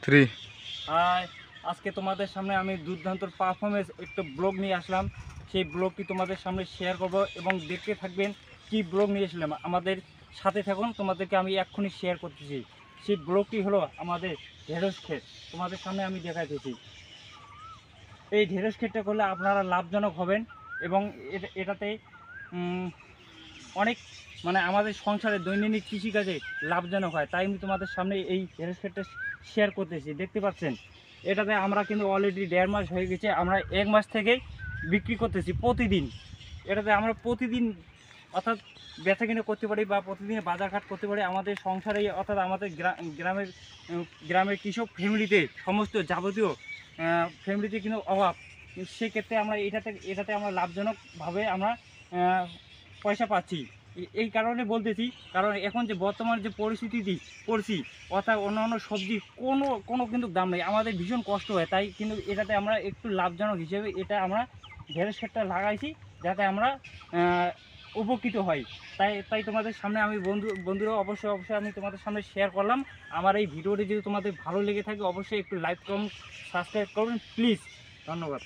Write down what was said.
3 high, আজকে তোমাদের সামনে আমি দুর্দান্ত পারফরমেন্স একটা ব্লগ নিয়ে আসলাম। সেই ব্লগটি তোমাদের সামনে শেয়ার করব এবং দেখতে থাকবেন কি ব্লগ নিয়ে এসলাম। আমাদের সাথে থাকুন, তোমাদেরকে আমি এক্ষুনি শেয়ার করতেছি। সেই ব্লগটি হলো আমাদের ঢেঁড়স ক্ষেত। তোমাদের সামনে আমি দেখাইতেছি। এই ঢেঁড়স ক্ষেতটা করলে আপনারা লাভজনক হবেন এবং এটাতে অনেক মানে আমাদের সংসারে দৈনন্দিন কৃষিকাজে লাভজনক হয়। তাই আমি তোমাদের সামনে এই ঢেঁড়স ক্ষেতটা শেয়ার করতেছি। দেখতে পাচ্ছেন এটাতে আমরা কিন্তু অলরেডি 1.5 মাস হয়ে গেছে। আমরা 1 মাস থেকে বিক্রি করতেছি প্রতিদিন। এটাতে আমরা প্রতিদিন অর্থাৎ বেচা কিনে করতে পারি বা প্রতিদিন বাজারঘাট করতে পারি। আমাদের সংসারে অর্থাৎ আমাদের গ্রামের কৃষক ফ্যামিলিতে সমস্ত যাবতীয় ফ্যামিলিতে কিন্তু অভাব। সেক্ষেত্রে আমরা এটাতে আমরা লাভজনকভাবে আমরা পয়সা পাচ্ছি। এই কারণে বলতেছি, কারণ এখন যে বর্তমান যে পরিস্থিতি পড়ছি, অর্থাৎ অন্যান্য সবজি কোনো কিন্তু দাম নেই। আমাদের ভীষণ কষ্ট হয়। তাই কিন্তু এটাতে আমরা একটু লাভজনক হিসেবে এটা আমরা ঢেঁড়স ক্ষেতটা লাগাইছি, যাতে আমরা উপকৃত হই। তাই তোমাদের সামনে আমি বন্ধুরা অবশ্যই আমি তোমাদের সামনে শেয়ার করলাম। আমার এই ভিডিওটি যদি তোমাদের ভালো লেগে থাকে অবশ্যই একটু লাইক কমেন্ট সাবস্ক্রাইব করবেন প্লিজ। ধন্যবাদ।